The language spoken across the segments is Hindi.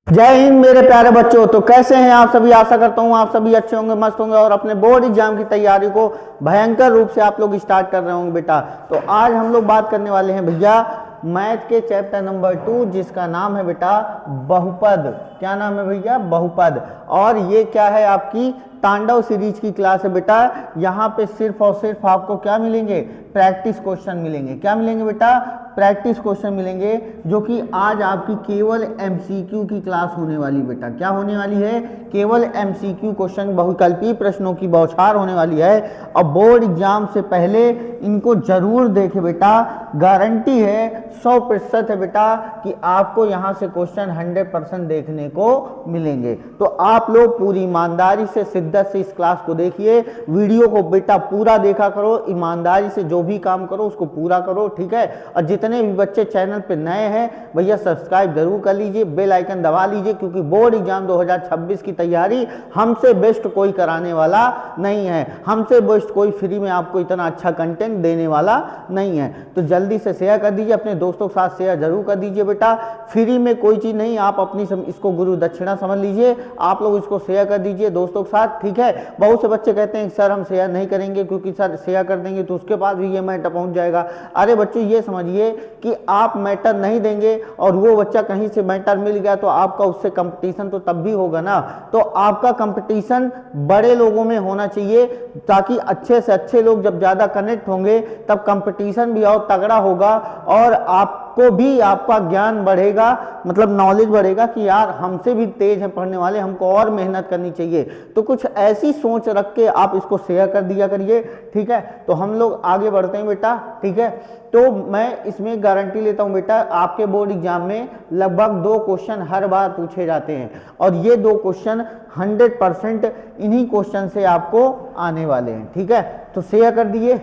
जय हिंद मेरे प्यारे बच्चों। तो कैसे हैं आप सभी। आशा करता हूं आप सभी अच्छे होंगे, मस्त होंगे और अपने बोर्ड एग्जाम की तैयारी को भयंकर रूप से आप लोग स्टार्ट कर रहे होंगे बेटा। तो आज हम लोग बात करने वाले हैं भैया मैथ के चैप्टर नंबर 2 जिसका नाम है बेटा बहुपद। क्या नाम है भैया? बहुपद। और ये क्या है? आपकी तांडव सीरीज की क्लास है बेटा। यहाँ पे सिर्फ और सिर्फ आपको क्या मिलेंगे? प्रैक्टिस क्वेश्चन मिलेंगे। क्या मिलेंगे बेटा? प्रैक्टिस क्वेश्चन मिलेंगे, जो कि आज आपकी केवल एमसीक्यू की क्लास होने वाली बेटा। क्या होने वाली है? केवल एमसीक्यू क्वेश्चन, बहुविकल्पीय प्रश्नों की बौछार होने वाली है। और बोर्ड एग्जाम से पहले इनको जरूर देखे बेटा। गारंटी है 100% है बेटा कि आपको यहाँ से क्वेश्चन 100% देखने को मिलेंगे। तो आप लोग पूरी ईमानदारी से, शिद्दत से इस क्लास को देखिए। वीडियो को बेटा पूरा देखा करो, ईमानदारी से जो भी काम करो उसको पूरा करो, ठीक है। और जितने भी बच्चे चैनल पे नए हैं भैया सब्सक्राइब जरूर कर लीजिए, बेल आइकन दबा लीजिए, क्योंकि बोर्ड एग्जाम 2026 की तैयारी हमसे बेस्ट कोई कराने वाला नहीं है। हमसे बेस्ट कोई फ्री में आपको इतना अच्छा कंटेंट देने वाला नहीं है। तो जल्दी से शेयर कर दीजिए, अपने दोस्तों के साथ शेयर जरूर कर दीजिए बेटा। फ्री में कोई चीज नहीं, आप अपनी इसको गुरु दक्षिणा समझ लीजिए। आप लोग इसको शेयर कर दीजिए दोस्तों के साथ, ठीक है। बहुत से बच्चे कहते हैं सर हम शेयर नहीं करेंगे क्योंकि सर शेयर कर देंगे तो उसके पास भी ये मैटर पहुंच जाएगा। अरे बच्चों ये समझिए कि आप मैटर नहीं देंगे और वो बच्चा कहीं से मैटर मिल गया तो आपका उससे कंपटीशन तो तब भी होगा ना। तो आपका कंपटीशन बड़े लोगों में होना चाहिए, ताकि अच्छे से अच्छे लोग जब ज्यादा कनेक्ट होंगे तब कंपटीशन भी और तगड़ा होगा और आपको भी आपका ज्ञान बढ़ेगा, मतलब नॉलेज बढ़ेगा कि यार हमसे भी तेज है पढ़ने वाले, हमको और मेहनत करनी चाहिए। तो कुछ ऐसी सोच रख के आप इसको शेयर कर दिया करिए, ठीक है। तो हम लोग आगे बढ़ते हैं बेटा, ठीक है। तो मैं इसमें गारंटी लेता हूं बेटा, आपके बोर्ड एग्जाम में लगभग 2 क्वेश्चन हर बार पूछे जाते हैं और ये 2 क्वेश्चन 100% इन्हीं क्वेश्चन से आपको आने वाले हैं, ठीक है। तो शेयर कर दिए,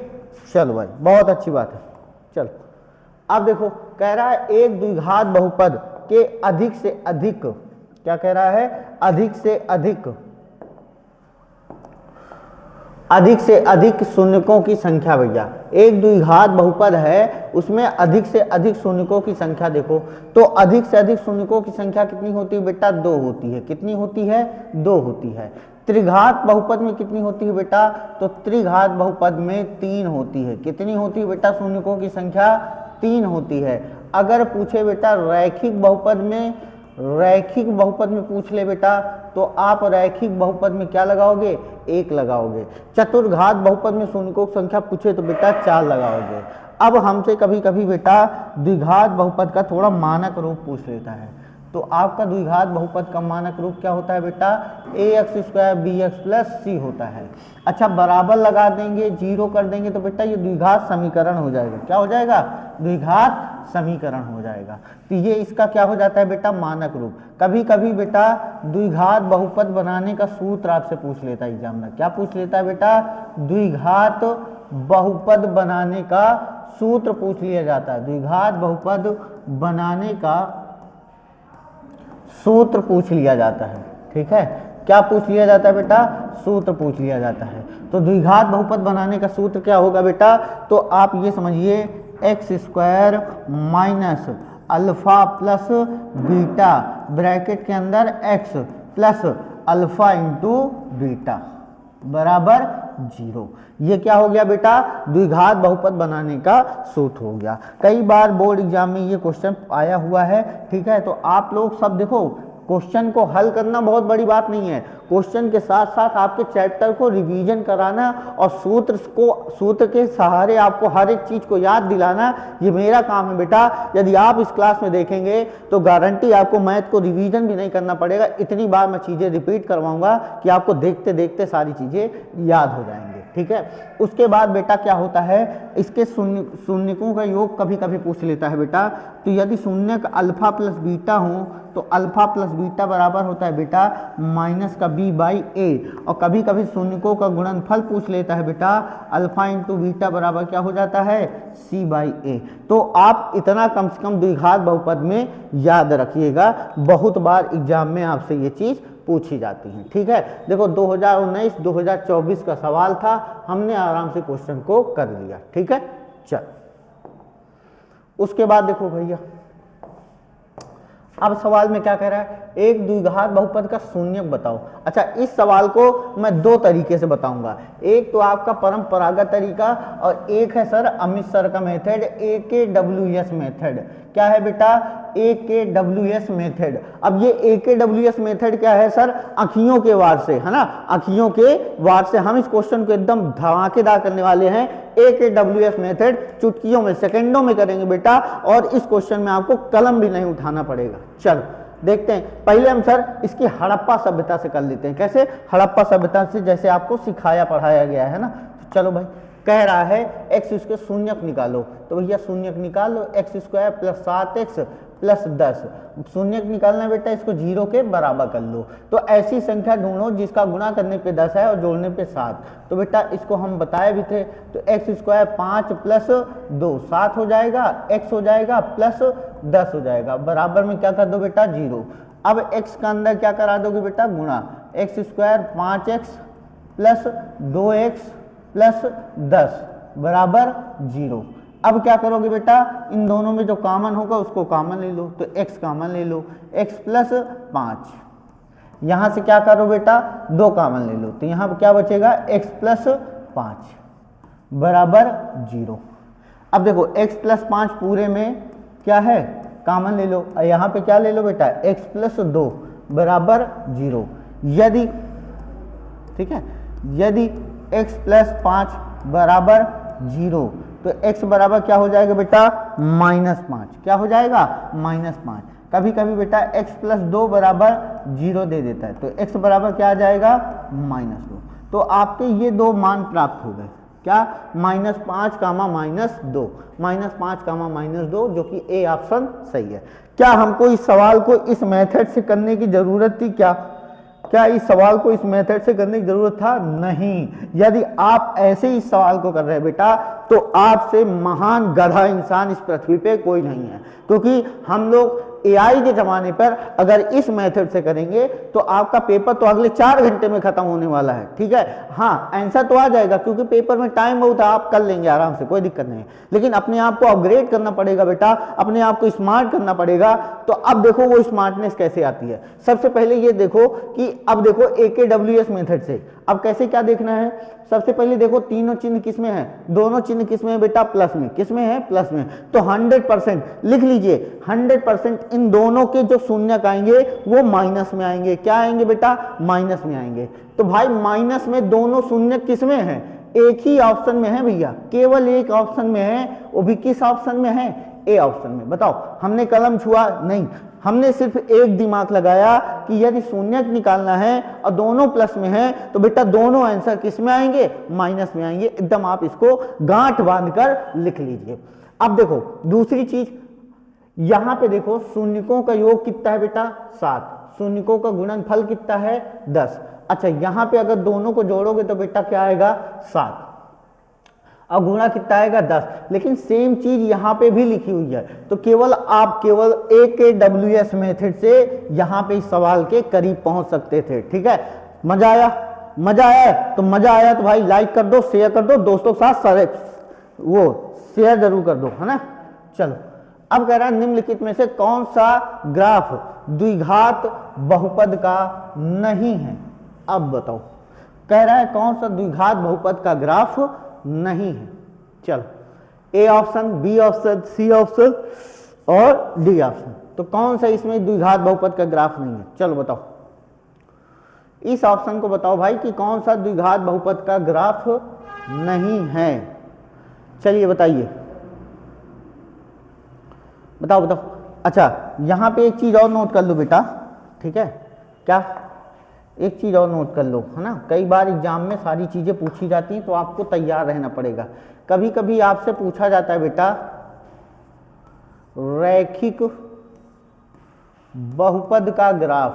चलो भाई बहुत अच्छी बात है। चलो अब देखो, कह रहा है एक द्विघात बहुपद के अधिक से अधिक, क्या कह रहा है? अधिक से अधिक शून्यकों की संख्या। भैया एक द्विघात बहुपद है, उसमें अधिक से अधिक शून्यकों की संख्या देखो। तो अधिक से अधिक शून्यकों की संख्या कितनी होती है बेटा? 2 होती है। कितनी होती है? 2 होती है। त्रिघात बहुपद में कितनी होती है बेटा? तो त्रिघात बहुपद में 3 होती है। कितनी होती है बेटा? शून्यकों की संख्या 3 होती है। अगर पूछे बेटा रैखिक बहुपद में पूछ ले बेटा, तो आप रैखिक बहुपद में क्या लगाओगे? 1 लगाओगे। चतुर्घात बहुपद में शून्यकों की संख्या पूछे तो बेटा 4 लगाओगे। अब हमसे कभी कभी बेटा द्विघात बहुपद का थोड़ा मानक रूप पूछ लेता है, तो आपका द्विघात बहुपद का मानक रूप क्या होता है बेटा? ax² bx + c होता है। अच्छा बराबर लगा देंगे, 0 कर देंगे तो बेटा ये द्विघात समीकरण हो जाएगा। क्या हो जाएगा? द्विघात समीकरण हो जाएगा। तो ये इसका क्या हो जाता है बेटा? मानक रूप। कभी कभी बेटा द्विघात बहुपद बनाने का सूत्र आपसे पूछ लेता है एग्जामिनर। क्या पूछ लेता है बेटा? द्विघात बहुपद बनाने का सूत्र पूछ लिया जाता है। द्विघात बहुपद बनाने का सूत्र पूछ लिया जाता है, ठीक है। क्या पूछ लिया जाता है बेटा? सूत्र पूछ लिया जाता है। तो द्विघात बहुपद बनाने का सूत्र क्या होगा बेटा? तो आप ये समझिए x² minus alpha plus beta bracket के अंदर x plus alpha into beta बराबर 0। ये क्या हो गया बेटा? द्विघात बहुपद बनाने का सूत्र हो गया। कई बार बोर्ड एग्जाम में ये क्वेश्चन आया हुआ है, ठीक है। तो आप लोग सब देखो, क्वेश्चन को हल करना बहुत बड़ी बात नहीं है, क्वेश्चन के साथ साथ आपके चैप्टर को रिवीजन कराना और सूत्र के सहारे आपको हर एक चीज को याद दिलाना, ये मेरा काम है बेटा। यदि आप इस क्लास में देखेंगे तो गारंटी आपको मैथ को रिवीजन भी नहीं करना पड़ेगा। इतनी बार मैं चीजें रिपीट करवाऊंगा कि आपको देखते देखते सारी चीजें याद हो जाएंगे, ठीक है। उसके बाद बेटा क्या होता है, इसके शून्यकों का योग कभी कभी पूछ लेता है बेटा। तो यदि शून्यक अल्फा प्लस बीटा हो तो अल्फा प्लस बीटा बराबर होता है बेटा माइनस का b/a। और कभी कभी शून्यकों का गुणनफल पूछ लेता है बेटा, अल्फा इंटू बीटा बराबर क्या हो जाता है? c/a। तो आप इतना कम से कम द्विघात बहुपद में याद रखिएगा, बहुत बार एग्जाम में आपसे ये चीज पूछी जाती है, ठीक है। देखो 2019-2024 का सवाल था, हमने आराम से क्वेश्चन को कर लिया, ठीक है। चल उसके बाद देखो भैया अब सवाल में क्या कह रहा है, एक द्विघात बहुपद का शून्यक बताओ। अच्छा, इस सवाल को मैं दो तरीके से बताऊंगा, एक तो आपका परंपरागत तरीका और एक है सर अमित सर का मेथड, AKWS मेथड। क्या है बेटा, AKWS मेथड। अब ये AKWS मेथड क्या है सर, अखियों के वार से, है ना, अखियों के वार से हम इस क्वेश्चन को एकदम धमाकेदार करने वाले हैं। AKWS मेथड चुटकियों में, सेकंडों में करेंगे बेटा, और इस क्वेश्चन में आपको कलम भी नहीं उठाना पड़ेगा। चलो देखते हैं, पहले हम सर इसकी हड़प्पा सभ्यता से कर लेते हैं। कैसे, हड़प्पा सभ्यता से, जैसे आपको सिखाया पढ़ाया गया है ना। तो चलो भाई, कह रहा है एक्स इसके शून्यक निकालो, तो भैया शून्यक निकाल लो, X square plus 7x plus 10। शून्यक निकालना है बेटा, इसको 0 के बराबर कर लो। तो ऐसी संख्या ढूंढो जिसका गुणा करने पे 10 है और जोड़ने पे 7। तो बेटा इसको हम बताए भी थे, तो एक्स स्क्वायर 5 प्लस 2 7 हो जाएगा, एक्स हो जाएगा प्लस 10 हो जाएगा, बराबर में क्या कर दो बेटा 0। अब x का अंदर क्या करा दोगे बेटा, गुणा, x square 5x plus 2x plus 10 बराबर 0। अब क्या करोगे बेटा, इन दोनों में जो कॉमन होगा उसको कॉमन ले लो, तो x कॉमन ले लो, x प्लस 5। यहां से क्या करो बेटा, 2 कॉमन ले लो, तो यहां पर क्या बचेगा, x प्लस 5 बराबर 0। अब देखो x प्लस 5 पूरे में क्या है, कॉमन ले लो, और यहाँ पे क्या ले लो बेटा, x प्लस 2 बराबर 0। यदि, ठीक है, यदि x प्लस 5 बराबर 0, तो x बराबर क्या हो जाएगा बेटा, -5। क्या हो जाएगा, -5। कभी कभी बेटा x प्लस 2 बराबर 0 दे देता है, तो x बराबर क्या आ जाएगा, -2। तो आपके ये दो मान प्राप्त हो गए, क्या, -5, -2, -5, -2, जो कि ए ऑप्शन सही है। क्या हमको इस सवाल को इस मेथड से करने की जरूरत थी, क्या इस सवाल को इस मेथड से करने की जरूरत था, नहीं। यदि आप ऐसे ही सवाल को कर रहे हैं बेटा, तो आपसे महान गधा इंसान इस पृथ्वी पे कोई नहीं है, क्योंकि हम लोग AI के जमाने पर अगर इस मेथड से करेंगे तो आपका पेपर तो अगले 4 घंटे में खत्म होने वाला है, ठीक है। हाँ, आंसर तो आ जाएगा, क्योंकि पेपर में टाइम बहुत है, आप कर लेंगे आराम से, कोई दिक्कत नहीं है। लेकिन अपने आप को अपग्रेड करना पड़ेगा बेटा, अपने आप को स्मार्ट करना पड़ेगा। तो अब देखो वो स्मार्टनेस कैसे आती है। सबसे पहले ये देखो कि अब देखो AKWS मेथड से अब कैसे क्या देखना है। सबसे पहले देखो तीनों चिन्ह किसमें है, दोनों चिन्ह किसमें है बेटा, प्लस में। किसमें है, प्लस में। तो 100% लिख लीजिए, 100% इन दोनों के जो शून्यक आएंगे वो माइनस में आएंगे। क्या आएंगे बेटा, माइनस में आएंगे। तो भाई माइनस में दोनों शून्यक किसमें है, एक ही ऑप्शन में है भैया, केवल एक ऑप्शन में है, वो भी किस ऑप्शन में है, ए ऑप्शन में। बताओ, हमने कलम छुआ नहीं, हमने सिर्फ एक दिमाग लगाया कि यदि शून्यक निकालना है और दोनों प्लस में है, तो बेटा दोनों आंसर किस में आएंगे, माइनस में आएंगे। एकदम आप इसको गांठ बांधकर लिख लीजिए। अब देखो दूसरी चीज, यहां पे देखो शून्यकों का योग कितना है बेटा, 7, शून्यकों का गुणनफल कितना है, 10। अच्छा, यहां पे अगर दोनों को जोड़ोगे तो बेटा क्या आएगा, 7, और गुणा कितना आएगा, 10। लेकिन सेम चीज यहां पे भी लिखी हुई है, तो केवल AKWS मेथड से यहां पे इस सवाल के करीब पहुंच सकते थे। ठीक है, मजा आया, मजा आया तो मजा आया तो भाई लाइक कर दो, शेयर कर दो, दोस्तों के साथ वो शेयर जरूर कर दो, है ना। चलो, अब कह रहा है निम्नलिखित में से कौन सा ग्राफ द्विघात बहुपद का नहीं है। अब बताओ, कह रहा है कौन सा द्विघात बहुपद का ग्राफ नहीं है। चलो, A option, B option, C option और डी ऑप्शन। तो कौन सा इसमें द्विघात बहुपद का ग्राफ नहीं है, चलो बताओ। इस ऑप्शन को बताओ भाई कि कौन सा द्विघात बहुपद का ग्राफ नहीं है। चलिए बताइए, बताओ बताओ। अच्छा, यहां पे एक चीज और नोट कर लो बेटा, ठीक है, क्या, एक चीज और नोट कर लो, है ना। कई बार एग्जाम में सारी चीजें पूछी जाती हैं तो आपको तैयार रहना पड़ेगा। कभी कभी आपसे पूछा जाता है बेटा रैखिक बहुपद का ग्राफ।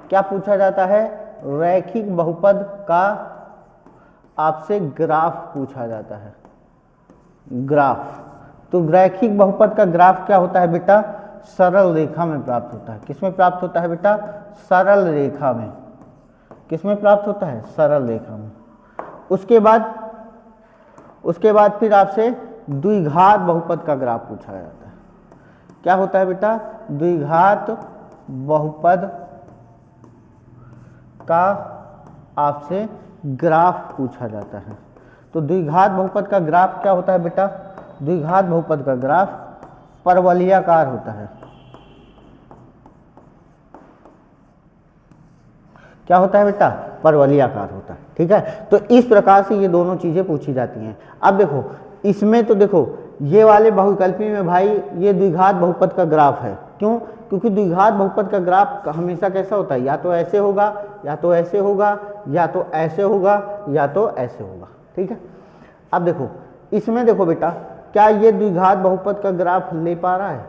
क्या पूछा जाता है, रैखिक बहुपद का आपसे ग्राफ पूछा जाता है, ग्राफ। तो रैखिक बहुपद का ग्राफ क्या होता है बेटा, सरल रेखा में प्राप्त होता है। किसमें प्राप्त होता है बेटा, सरल रेखा में। किसमें प्राप्त होता है, सरल रेखा में। उसके बाद फिर आपसे द्विघात बहुपद का ग्राफ पूछा जाता है। क्या होता है बेटा, द्विघात बहुपद का आपसे ग्राफ पूछा जाता है। तो द्विघात बहुपद का ग्राफ क्या होता है बेटा, द्विघात बहुपद का ग्राफ परवलयाकार होता है। क्या होता है बेटा, परवलयाकार होता है। ठीक है, तो इस प्रकार से ये दोनों चीजें पूछी जाती हैं। अब देखो इसमें तो देखो ये वाले बहुविकल्पी में भाई ये द्विघात बहुपद का ग्राफ है। क्यों, क्योंकि द्विघात बहुपद का ग्राफ हमेशा कैसा होता है, या तो ऐसे होगा, या तो ऐसे होगा, या तो ऐसे होगा, या तो ऐसे होगा। ठीक है, अब देखो इसमें देखो बेटा, क्या ये द्विघात बहुपद का ग्राफ ले पा रहा है,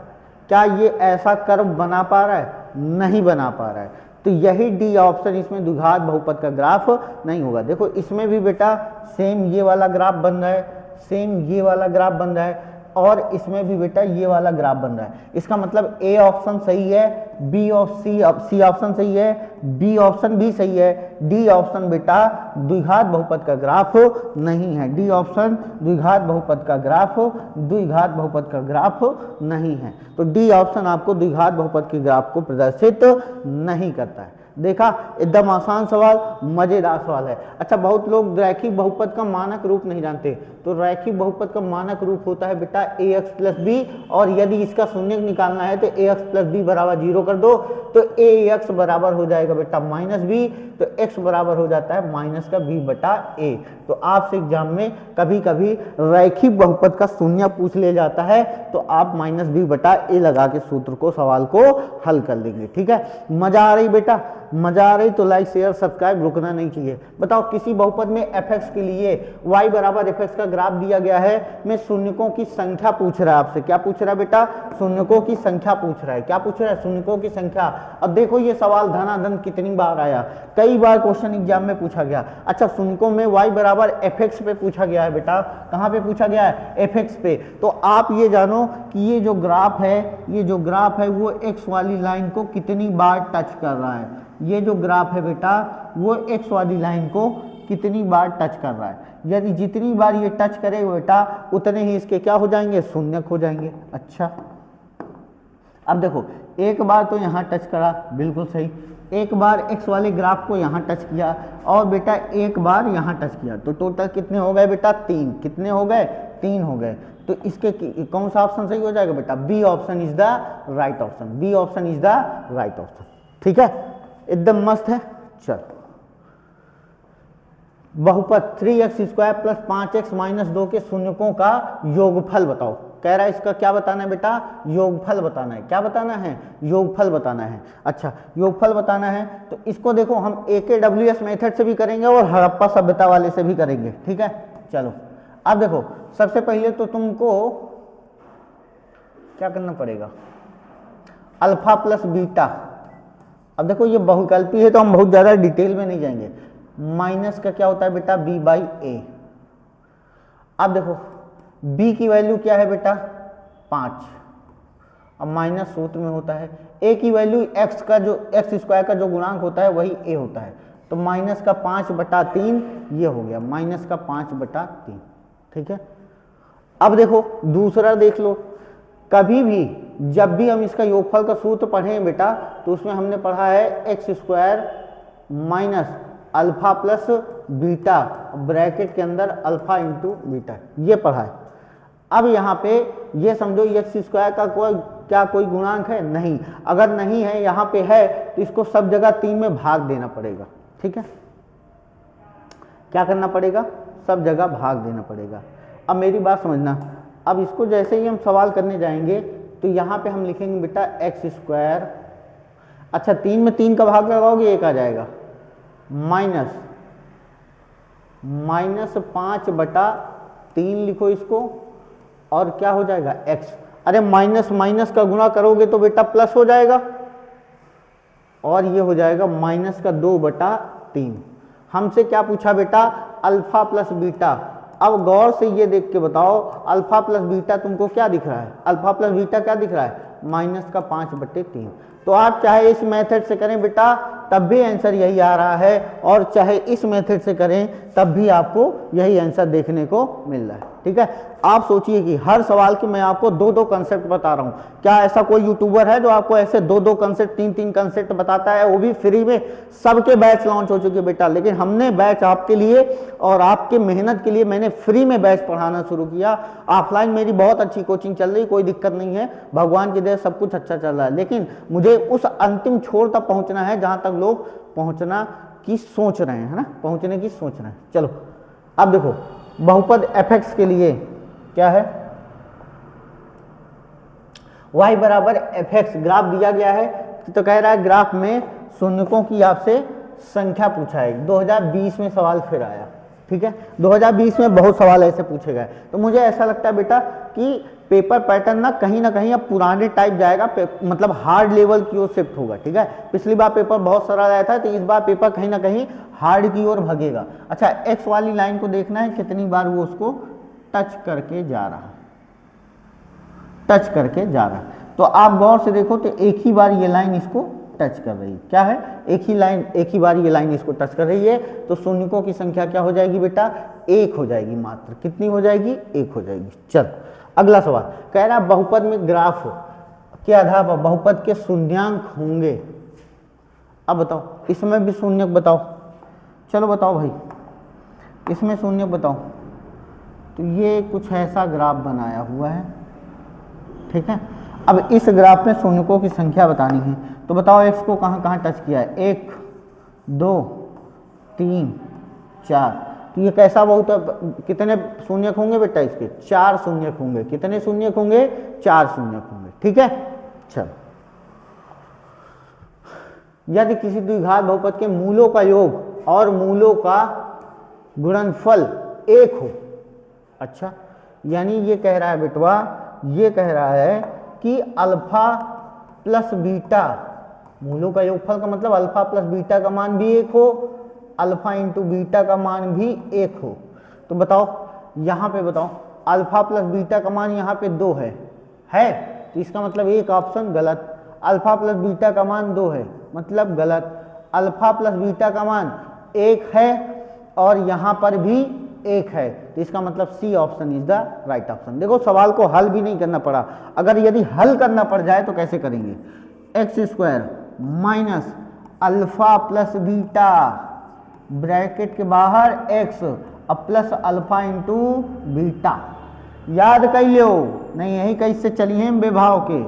क्या ये ऐसा कर्व बना पा रहा है, नहीं बना पा रहा है। तो यही डी ऑप्शन, इसमें द्विघात बहुपद का ग्राफ नहीं होगा। देखो इसमें भी बेटा सेम ये वाला ग्राफ बन रहा है, सेम ये वाला ग्राफ बन रहा है, और इसमें भी बेटा ये वाला ग्राफ बन रहा है। इसका मतलब ए ऑप्शन सही है, बी और सी ऑप्शन सही है, बी ऑप्शन भी सही है, डी ऑप्शन बेटा द्विघात बहुपद का ग्राफ नहीं है। डी ऑप्शन द्विघात बहुपद का ग्राफ, द्विघात बहुपद का ग्राफ नहीं है। तो डी ऑप्शन आपको द्विघात बहुपद के ग्राफ को प्रदर्शित नहीं करता है। देखा, एकदम आसान सवाल, मजेदार सवाल है। अच्छा, बहुत लोग रैखिक बहुपद का मानक रूप नहीं जानते। तो रैखिक बहुपद का मानक रूप होता है बेटा ax प्लस बी, और यदि इसका शून्य निकालना है तो ax प्लस बी बराबर 0 कर दो, तो ax बराबर हो जाएगा बेटा माइनस बी, तो x बराबर हो जाता है माइनस का b बटा a। तो आपसे एग्जाम में कभी कभी रैखिक बहुपद का शून्य पूछ ले जाता है, तो आप माइनस बी बटा a लगा के सूत्र को, सवाल को हल कर लेंगे। ठीक है, मजा आ रही बेटा, मजा आ रही तो लाइक शेयर सब्सक्राइब रुकना नहीं चाहिए। बताओ किसी बहुपद में fx के लिए y बराबर fx का ग्राफ दिया गया है, में शून्यकों की संख्या पूछ रहा है आपसे। क्या पूछ रहा है बेटा, शून्यकों की संख्या पूछ रहा है। क्या पूछ रहा है, शून्यकों की संख्या। अब देखो ये सवाल धनाधन कितनी बार आया, कई बार क्वेश्चन एग्जाम में पूछा गया। अच्छा, शून्यकों में y बराबर fx पे पूछा गया है बेटा, कहाँ पे पूछा गया है, fx पे। तो आप ये जानो कि ये जो ग्राफ है, ये जो ग्राफ है वो x वाली लाइन को कितनी बार टच कर रहा है। ये जो ग्राफ है बेटा वो x वाली लाइन को कितनी बार टच कर रहा है। यदि जितनी बार ये टच करेगा बेटा, उतने ही इसके क्या हो जाएंगे, शून्यक हो जाएंगे। अच्छा, अब देखो एक बार तो यहाँ टच करा, बिल्कुल सही। एक बार x वाले ग्राफ को यहाँ टच किया, और बेटा एक बार यहाँ टच किया, तो टोटल कितने हो गए बेटा, 3। कितने हो गए, 3 हो गए। तो इसके कौन सा ऑप्शन सही हो जाएगा बेटा, B option is the right option, B option is the right option. ठीक है, एकदम मस्त है। चल, बहुपद 3x square plus 5x minus 2 के शून्यकों का योगफल बताओ। कह रहा है इसका क्या बताना है बेटा, योगफल बताना है। क्या बताना है, योगफल बताना है। अच्छा, योगफल बताना है तो इसको देखो हम AKWS मेथड से भी करेंगे और हड़प्पा सभ्यता वाले से भी करेंगे। ठीक है, चलो अब देखो सबसे पहले तो तुमको क्या करना पड़ेगा, अल्फा प्लस बीटा। अब देखो ये बहुविकल्पी है तो हम बहुत ज्यादा डिटेल में नहीं जाएंगे। माइनस का क्या होता है बेटा, b बाई ए। अब देखो b की वैल्यू क्या है बेटा, 5। अब माइनस सूत्र में होता है a की वैल्यू x का जो x स्क्वायर का जो गुणांक होता है वही a होता है। तो माइनस का 5/3 ये हो गया, माइनस का 5/3। ठीक है, अब देखो दूसरा देख लो। कभी भी जब भी हम इसका योगफल का सूत्र पढ़ें बेटा, तो उसमें हमने पढ़ा है x square minus alpha plus beta, bracket के अंदर अल्फा इंटू बीटा, ये पढ़ा है। अब यहाँ पे ये समझो एक्स स्क्वायर का कोई गुणांक है नहीं। अगर नहीं है, यहाँ पे है, तो इसको सब जगह 3 में भाग देना पड़ेगा। ठीक है, क्या करना पड़ेगा, सब जगह भाग देना पड़ेगा। अब मेरी बात समझना, अब इसको जैसे ही हम सवाल करने जाएंगे तो यहाँ पे हम लिखेंगे बेटा एक्स स्क्वायर। अच्छा, 3 में 3 का भाग लगाओगे 1 आ जाएगा, माइनस 5/3 लिखो इसको, और क्या हो जाएगा x। अरे माइनस माइनस का गुणा करोगे तो बेटा प्लस हो जाएगा, और ये हो जाएगा माइनस का 2/3। हमसे क्या पूछा बेटा, अल्फा प्लस बीटा। अब गौर से ये देख के बताओ, अल्फा प्लस बीटा तुमको क्या दिख रहा है, अल्फा प्लस बीटा क्या दिख रहा है, माइनस का 5/3। तो आप चाहे इस मेथड से करें बेटा तब भी आंसर यही आ रहा है, और चाहे इस मेथड से करें तब भी आपको यही आंसर देखने को मिल रहा है। ठीक है। आप सोचिए कि हर सवाल की मैं आपको दो दो कंसेप्ट बता रहा हूं। क्या ऐसा कोई यूट्यूबर है जो आपको ऐसे दो दो कंसेप्ट, तीन तीन कंसेप्ट बताता है, वो भी फ्री में? सबके बैच लॉन्च हो चुके बेटा, लेकिन हमने बैच आपके लिए और आपके मेहनत के लिए मैंने फ्री में बैच पढ़ाना शुरू किया। ऑफलाइन मेरी बहुत अच्छी कोचिंग चल रही, कोई दिक्कत नहीं है, भगवान की दया सब कुछ अच्छा चल रहा है, लेकिन मुझे उस अंतिम छोर तक पहुंचना है जहां तक लोग पहुंचना की सोच रहे हैं, है ना, पहुंचने की सोच रहे हैं। चलो अब देखो, बहुपद fx के लिए क्या है, y बराबर fx ग्राफ दिया गया है, तो कह रहा है ग्राफ में शून्यकों की आपसे संख्या पूछा है। 2020 में सवाल फिर आया, ठीक है, 2020 में बहुत सवाल ऐसे पूछे गए। तो मुझे ऐसा लगता है बेटा कि पेपर पैटर्न ना कहीं अब पुराने टाइप जाएगा, मतलब हार्ड लेवल की ओर शिफ्ट होगा, ठीक है। पिछली बार पेपर बहुत सरल आया था, तो इस बार पेपर कहीं ना कहीं हार्ड की ओर भगेगा। अच्छा, एक्स वाली लाइन को देखना है कितनी बार वो उसको टच करके जा रहा है, टच करके जा रहा है। तो आप गौर से देखो तो एक ही बार ये लाइन इसको टच कर रही है, क्या है, एक ही बार ये लाइन इसको टच कर रही है। तो शून्यकों की संख्या क्या हो जाएगी बेटा, एक हो जाएगी मात्र। कितनी हो जाएगी, एक हो जाएगी। चल अगला सवाल कह रहा है बहुपद में ग्राफ के आधार पर बहुपद के शून्यांक होंगे। अब बताओ, इसमें भी शून्यक बताओ, चलो बताओ भाई, इसमें शून्यक बताओ। तो ये कुछ ऐसा ग्राफ बनाया हुआ है, ठीक है। अब इस ग्राफ में शून्यकों की संख्या बतानी है, तो बताओ एक्स को कहाँ कहाँ टच किया है, 1 2 3 4। तो ये कैसा बहुत, कितने शून्यक होंगे बेटा इसके, 4 शून्यक होंगे। कितने शून्यक होंगे, 4 शून्यक होंगे, ठीक है। चलो, यदि किसी द्विघात बहुपद के मूलों का योग और मूलों का गुणनफल 1 हो। अच्छा, यानी ये कह रहा है बेटवा, ये कह रहा है कि अल्फा प्लस बीटा, मूलों का योगफल का मतलब अल्फा प्लस बीटा का मान भी 1 हो, अल्फा इंटू बीटा का मान भी 1 हो। तो बताओ यहाँ पे बताओ, अल्फा प्लस बीटा का मान यहाँ पे 2 है, तो इसका मतलब एक ऑप्शन गलत। अल्फा प्लस बीटा का मान 2 है, मतलब गलत। अल्फा प्लस बीटा का मान 1 है और यहाँ पर भी 1 है, तो इसका मतलब C option is the right option. देखो सवाल को हल भी नहीं करना पड़ा, अगर यदि हल करना पड़ जाए तो कैसे करेंगे, x square minus alpha plus beta bracket के बाहर एक्स अब प्लस अल्फा इंटू बीटा, याद कर लो, नहीं यही कैसे चलिए बेभाव के।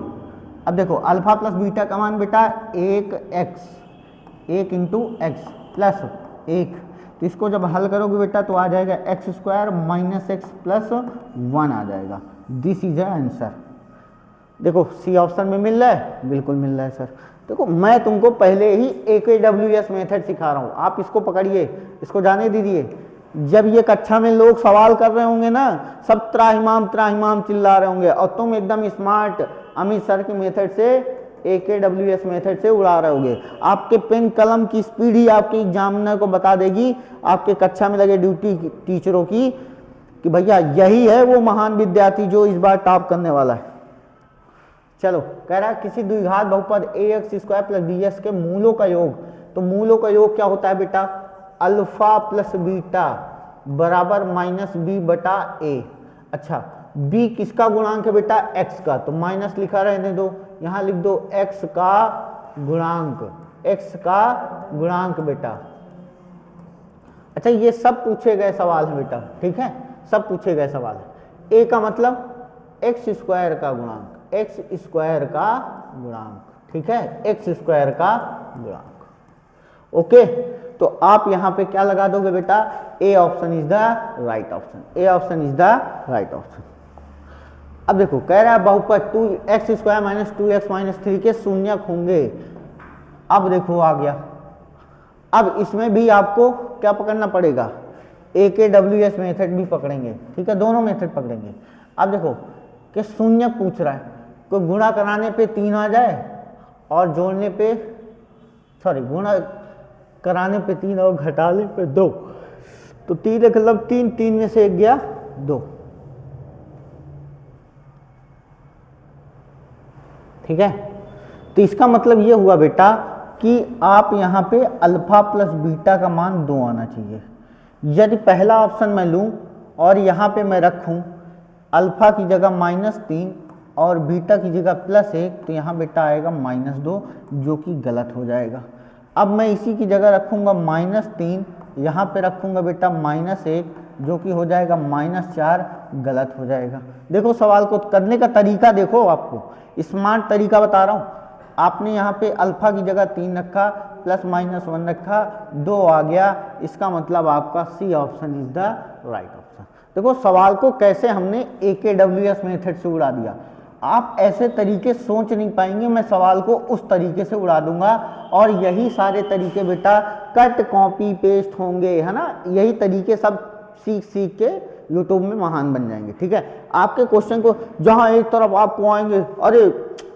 अब देखो अल्फा प्लस बीटा का मान बेटा 1 इंटू एक्स प्लस 1, तो इसको जब हल करोगे बेटा तो आ जाएगा x square minus x plus 1 आ जाएगा। This is answer. देखो सी ऑप्शन में मिल रहा है, बिल्कुल मिल रहा है सर। देखो मैं तुमको पहले ही AKWS मेथड सिखा रहा हूँ, आप इसको पकड़िए, इसको जाने दीजिए। जब ये कक्षा में लोग सवाल कर रहे होंगे ना, सब त्राहिमाम चिल्ला रहे होंगे और तुम एकदम स्मार्ट अमित सर की मेथड से, AKWS मेथड से उड़ा रहे होगे। आपके पेन कलम की स्पीड ही आपके एग्जामिनर को बता देगी, आपके कक्षा में लगे ड्यूटी टीचरों की, कि भैया यही है वो महान विद्यार्थी जो इस बार टॉप करने वाला है। चलो कह रहा है किसी द्विघात बहुपद ax स्क्वायर प्लस bs के मूलों का योग, तो मूलों का योग क्या होता है बेटा, अल्फा प्लस बीटा बराबर माइनस बी बटा ए। अच्छा, b किसका गुणांक है बेटा, x का, तो माइनस लिखा रहने दो, यहां लिख दो x का गुणांक बेटा। अच्छा, ये सब पूछे गए सवाल है बेटा, ठीक है, सब पूछे गए सवाल है। a का मतलब एक्स स्क्वायर का गुणांक, ठीक है, एक्स स्क्वायर का गुणांक। ओके, तो आप यहां पे क्या लगा दोगे बेटा, A option is the right option, अब देखो कह रहा है बहुपद 2x square minus 2x minus 3 के शून्यक होंगे। अब देखो आ गया, अब इसमें भी आपको क्या पकड़ना पड़ेगा, AKWS मेथड भी पकड़ेंगे, ठीक है, दोनों मेथड पकड़ेंगे। अब देखो कि शून्यक पूछ रहा है, कोई गुणा कराने पे 3 आ जाए और जोड़ने पे, गुणा कराने पे 3 और घटाने पे 2, तो 3 मतलब 3 में से 1 गया 2, ठीक है। तो इसका मतलब ये हुआ बेटा कि आप यहाँ पे अल्फा प्लस बीटा का मान 2 आना चाहिए। यदि पहला ऑप्शन मैं लूँ और यहाँ पे मैं रखूँ अल्फा की जगह -3 और बीटा की जगह +1, तो यहाँ बेटा आएगा -2, जो कि गलत हो जाएगा। अब मैं इसी की जगह रखूँगा -3, यहाँ पे रखूँगा बेटा -1, जो कि हो जाएगा -4, गलत हो जाएगा। देखो सवाल को करने का तरीका देखो, आपको स्मार्ट तरीका बता रहा हूँ। आपने यहाँ पे अल्फा की जगह 3 रखा, +-1 रखा, 2 आ गया, इसका मतलब आपका C option is the right option. देखो सवाल को कैसे हमने AKWS मेथड से उड़ा दिया। आप ऐसे तरीके सोच नहीं पाएंगे, मैं सवाल को उस तरीके से उड़ा दूंगा, और यही सारे तरीके बेटा कट कॉपी पेस्ट होंगे, है ना। यही तरीके सब सीख सीख के यूट्यूब में महान बन जाएंगे। ठीक है, आपके क्वेश्चन को जहां एक तरफ आपको आएंगे,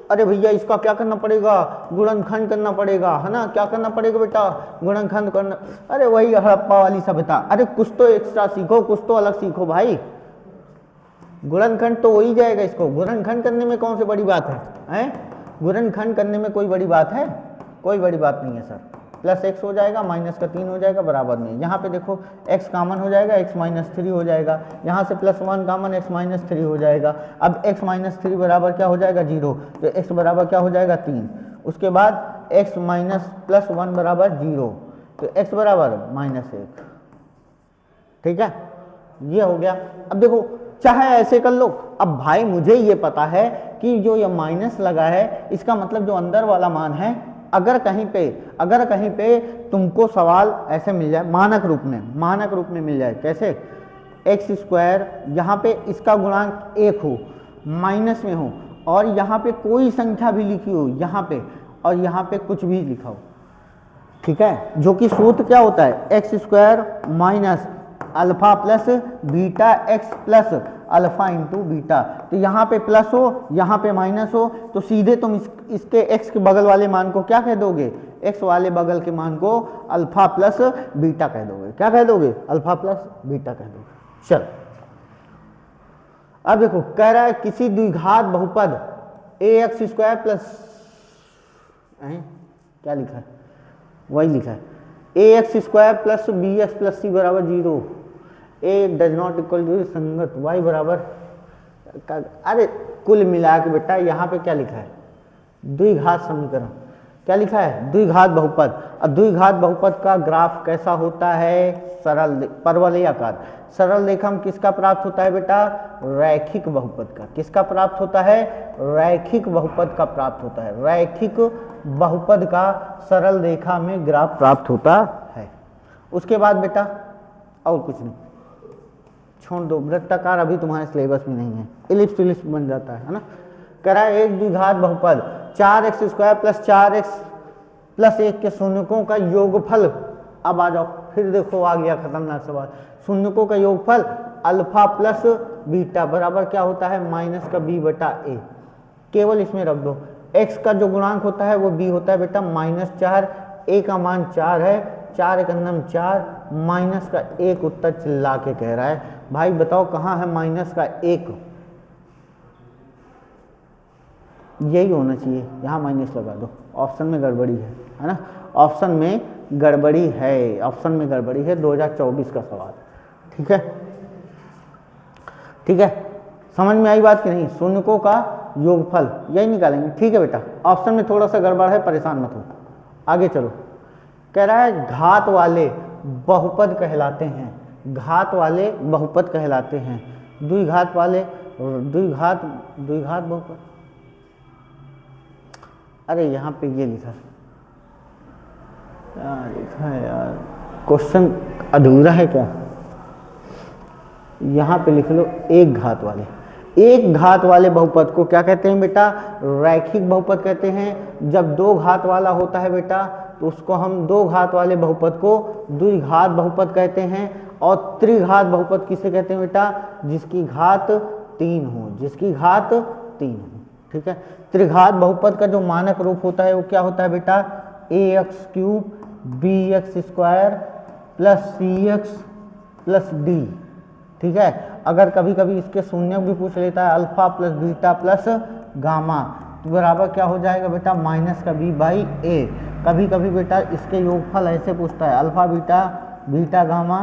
अरे भैया इसका क्या करना पड़ेगा, गुणनखंड करना पड़ेगा, है ना। क्या करना पड़ेगा बेटा, गुणनखंड करना। अरे वही हड़प्पा वाली सभ्यता। अरे कुछ तो एक्स्ट्रा सीखो, कुछ तो अलग सीखो भाई। गुणनखंड तो हो ही जाएगा, इसको गुणनखंड करने में कौन सी बड़ी बात है? गुणनखंड करने में कोई बड़ी बात है? कोई बड़ी बात नहीं है सर। +x हो जाएगा, -3 हो जाएगा, बराबर में। यहाँ पे देखो x कॉमन हो जाएगा, x -3 हो जाएगा, यहाँ से +1 कॉमन, x -3 हो जाएगा। अब x -3 बराबर क्या हो जाएगा, 0, तो x बराबर क्या हो जाएगा, 3। उसके बाद x +1 बराबर 0, तो x बराबर -1। ठीक है, ये हो गया। अब देखो चाहे ऐसे कर लो। अब भाई मुझे ये पता है कि जो ये माइनस लगा है, इसका मतलब जो अंदर वाला मान है, अगर कहीं पे तुमको सवाल ऐसे मिल जाए मानक रूप में मिल जाए, कैसे, x², यहाँ पे इसका गुणांक 1 हो, माइनस में हो, और यहाँ पे कोई संख्या भी लिखी हो यहाँ पे, और यहाँ पे कुछ भी लिखा हो, ठीक है, जो कि सूत्र क्या होता है, x² minus alpha plus beta x plus alpha into beta. तो यहाँ पे प्लस हो, यहाँ पे माइनस हो, तो सीधे तुम इसके x के बगल वाले मान को क्या कह दोगे, x वाले बगल के मान को अल्फा प्लस बीटा कह दोगे। क्या कह दोगे, अल्फा प्लस बीटा कह दोगे। चल अब देखो कह रहा है किसी द्विघात बहुपद ax² प्लस, क्या लिखा है, वही लिखा है, ax² plus bx plus c बराबर 0, a does not equal to संगत y बराबर, अरे कुल मिला के बेटा यहाँ पे क्या लिखा है, द्विघात समीकरण। क्या लिखा है, द्विघात बहुपद। अब द्विघात बहुपद का ग्राफ कैसा होता है, सरल परवलयाकार। सरल रेखा में किसका प्राप्त होता है बेटा, रैखिक बहुपद का। किसका प्राप्त होता है, रैखिक बहुपद का प्राप्त होता है। रैखिक बहुपद का सरल रेखा में ग्राफ प्राप्त होता है। उसके बाद बेटा और कुछ नहीं, छोड़ दो, वृत्ताकार अभी तुम्हारे सिलेबस में नहीं है, इलिप्स विलिप्स बन जाता है ना। कह रहा है एक द्विघात बहुपद 4x² प्लस 4x प्लस 1 के शून्यकों का योगफल। अब आ जाओ, फिर देखो आ गया खतरनाक सवाल। शून्यकों का योगफल अल्फा प्लस बीटा बराबर क्या होता है, -b/a। केवल इसमें रख दो, x का जो गुणांक होता है वो b होता है बेटा -4, a का मान 4 है, 4 एक अंदर 4, माइनस का 1 उत्तर चिल्ला के कह रहा है। भाई बताओ कहाँ है माइनस का 1, यही होना चाहिए, यहाँ माइनस लगा दो। ऑप्शन में गड़बड़ी है ना, ऑप्शन में गड़बड़ी है, ऑप्शन में गड़बड़ी है। 2024 का सवाल, ठीक है, ठीक है, समझ में आई बात कि नहीं। शून्यकों का योगफल यही निकालेंगे, ठीक है बेटा। ऑप्शन में थोड़ा सा गड़बड़ है, परेशान मत हो, आगे चलो। कह रहा है घात वाले बहुपद कहलाते हैं, घात वाले बहुपद कहलाते हैं। द्विघात वाले द्विघात बहुपद, अरे यहाँ पे ये लिखा है यार, क्वेश्चन अधूरा है क्या, यहाँ पे लिख लो एक घात वाले। एक घात वाले बहुपद को क्या कहते हैं बेटा, रैखिक बहुपद कहते हैं। जब 2 घात वाला होता है बेटा तो उसको हम 2 घात वाले बहुपद को द्विघात बहुपद कहते हैं। और त्रिघात बहुपद किसे कहते हैं बेटा, जिसकी घात 3 हो, जिसकी घात 3 हो, ठीक है। त्रिघात बहुपद का जो मानक रूप होता है वो क्या होता है बेटा, ax³ bx² plus cx plus d, ठीक है। अगर कभी कभी इसके शून्य भी पूछ लेता है, alpha plus beta plus gamma, तो बराबर क्या हो जाएगा बेटा, -b/a। कभी कभी बेटा इसके योगफल ऐसे पूछता है, alpha beta beta gamma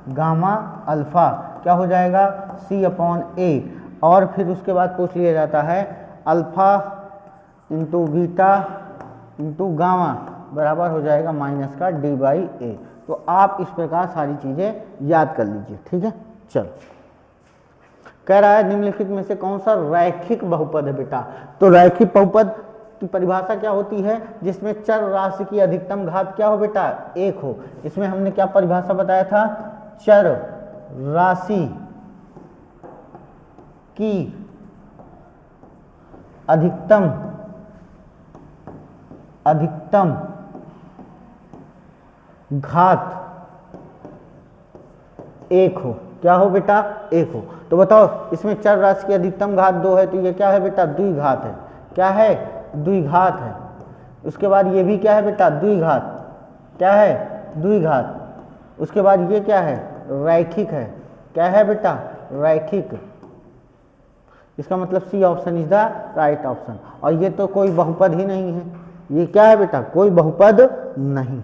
gamma alpha, क्या हो जाएगा C/A, और फिर उसके बाद पूछ लिया जाता है alpha into beta into gamma बराबर हो जाएगा माइनस का D/A। तो आप इस प्रकार सारी चीज़ें याद कर लीजिए, ठीक है। चलो, कह रहा है निम्नलिखित में से कौन सा रैखिक बहुपद है बेटा। तो रैखिक बहुपद की परिभाषा क्या होती है, जिसमें चर राशि की अधिकतम घात क्या हो बेटा, 1 हो। इसमें हमने क्या परिभाषा बताया था, चर राशि की अधिकतम घात 1 हो। क्या हो बेटा, 1 हो। तो बताओ इसमें चर राशि की अधिकतम घात 2 है, तो ये क्या है बेटा, द्विघात है। क्या है, द्विघात है। उसके बाद ये भी क्या है बेटा, द्विघात। क्या है, द्विघात। उसके बाद ये क्या है, रैखिक है। क्या है बेटा, रैखिक। इसका मतलब C option is the right option. और ये तो कोई बहुपद ही नहीं है, ये क्या है बेटा, कोई बहुपद नहीं।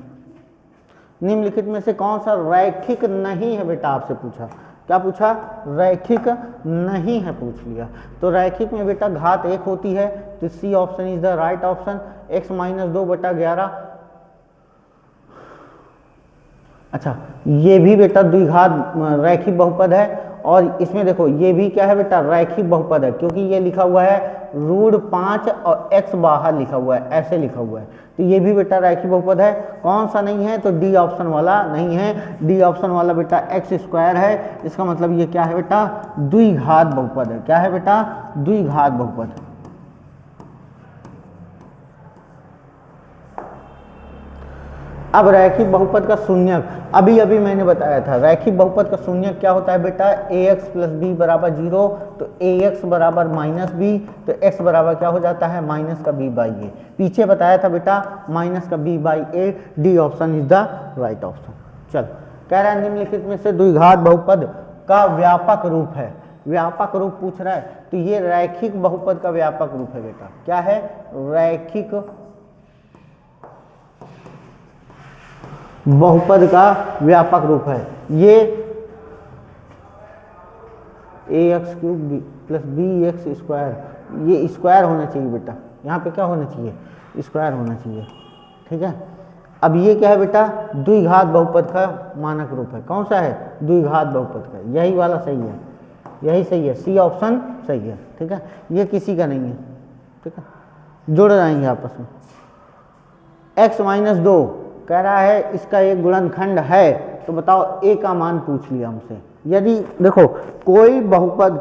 निम्नलिखित में से कौन सा रैखिक नहीं है बेटा, आपसे पूछा। क्या पूछा, रैखिक नहीं है पूछ लिया। तो रैखिक में बेटा घात 1 होती है, तो C option is the right option. x-2/11। अच्छा, ये भी बेटा द्विघात रैखिक बहुपद है। और इसमें देखो ये भी क्या है बेटा, रैखिक बहुपद है, क्योंकि ये लिखा हुआ है √5 और x बाहर लिखा हुआ है, ऐसे लिखा हुआ है। तो ये भी बेटा रैखिक बहुपद है। कौन सा नहीं है, तो डी ऑप्शन वाला नहीं है। डी ऑप्शन वाला बेटा x² है। इसका मतलब ये क्या है बेटा, द्विघात बहुपद है। क्या है बेटा, द्विघात बहुपद। अब रैखिक बहुपद का शून्यक, अभी अभी मैंने बताया था रैखिक बहुपद का शून्यक क्या होता है बेटा, ax + b = 0। तो ax बराबर -b, तो x बराबर क्या हो जाता है, माइनस का b/a। पीछे बताया था बेटा माइनस का b/a। D option is the right option. चल, कह रहा है निम्नलिखित में से द्विघात बहुपद का व्यापक रूप है। व्यापक रूप पूछ रहा है, तो ये रैखिक बहुपद का व्यापक रूप है बेटा। क्या है, रैखिक बहुपद का व्यापक रूप है। ये ax³ + bx², ये स्क्वायर होना चाहिए बेटा। यहाँ पे क्या होना चाहिए, स्क्वायर होना चाहिए, ठीक है। अब ये क्या है बेटा, द्विघात बहुपद का मानक रूप है। कौन सा है, द्विघात बहुपद का, यही वाला सही है, यही सही है, सी ऑप्शन सही है, ठीक है। ये किसी का नहीं है, ठीक है, जुड़ जाएंगे आपस में। x-2 कह रहा है इसका एक गुणनखंड है, तो बताओ a का मान पूछ लिया हमसे। यदि देखो कोई बहुपद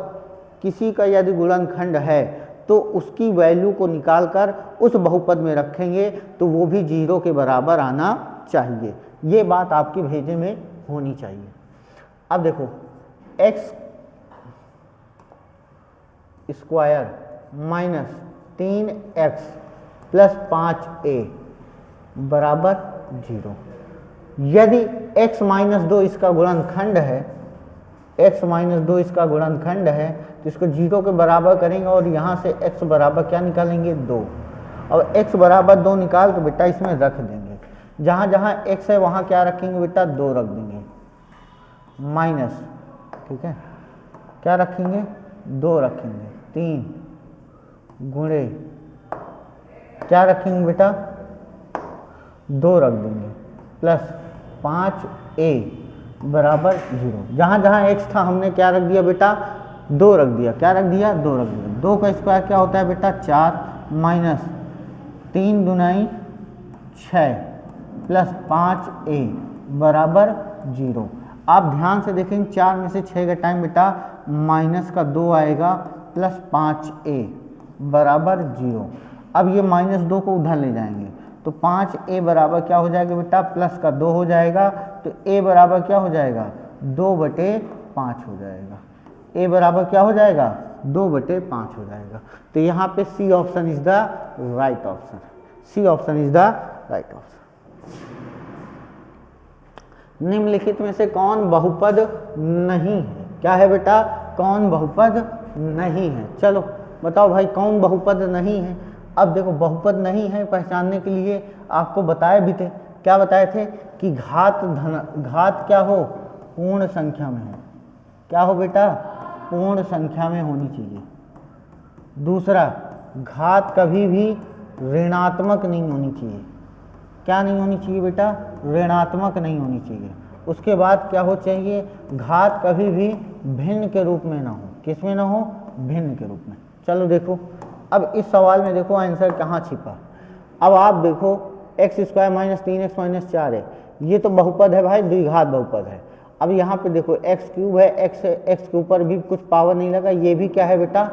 किसी का यदि गुणनखंड है, तो उसकी वैल्यू को निकालकर उस बहुपद में रखेंगे, तो वो भी 0 के बराबर आना चाहिए। ये बात आपके भेजे में होनी चाहिए। अब देखो x² - 3x + 5a बराबर 0। यदि x-2 इसका गुणनखंड है, x-2 इसका गुणनखंड है, तो इसको 0 के बराबर करेंगे और यहाँ से x बराबर क्या निकालेंगे, 2। और x बराबर 2 निकाल तो बेटा इसमें रख देंगे। जहाँ जहाँ x है वहाँ क्या रखेंगे बेटा, 2 रख देंगे, माइनस, ठीक है। क्या रखेंगे, 2 रखेंगे, 3 गुणे क्या रखेंगे बेटा, 2 रख देंगे, प्लस 5a बराबर 0। जहाँ जहाँ x था हमने क्या रख दिया बेटा, 2 रख दिया। क्या रख दिया, 2 रख दिया। 2 का स्क्वायर क्या होता है बेटा, 4 माइनस 3 दूनी 6 प्लस 5a बराबर 0। आप ध्यान से देखेंगे 4 में से 6 का टाइम बेटा माइनस का 2 आएगा, प्लस 5a बराबर 0। अब ये -2 को उधर ले जाएंगे, तो 5a बराबर क्या हो जाएगा बेटा, प्लस का 2 हो जाएगा, तो a बराबर क्या हो जाएगा, 2/5 हो जाएगा। a बराबर क्या हो जाएगा, 2/5 हो जाएगा। तो यहाँ पे C option is the right option. C option is the right option. निम्नलिखित में से कौन बहुपद नहीं है। क्या है बेटा, कौन बहुपद नहीं है। चलो बताओ भाई कौन बहुपद नहीं है। अब देखो बहुपद नहीं है पहचानने के लिए आपको बताए भी थे, क्या बताए थे कि घात क्या हो, पूर्ण संख्या में हो। क्या हो बेटा, पूर्ण संख्या में होनी चाहिए। दूसरा, घात कभी भी ऋणात्मक नहीं होनी चाहिए। क्या नहीं होनी चाहिए बेटा, ऋणात्मक नहीं होनी चाहिए। उसके बाद क्या हो चाहिए, घात कभी भी भिन्न के रूप में ना हो। किस में ना हो, भिन्न के रूप में। चलो देखो, अब इस सवाल में देखो आंसर कहाँ छिपा। अब आप देखो x square minus 3x minus 4 है, ये तो बहुपद है भाई, द्विघात बहुपद है। अब यहाँ पे देखो एक्स क्यूब है, एक्स के ऊपर भी कुछ पावर नहीं लगा, ये भी क्या है बेटा,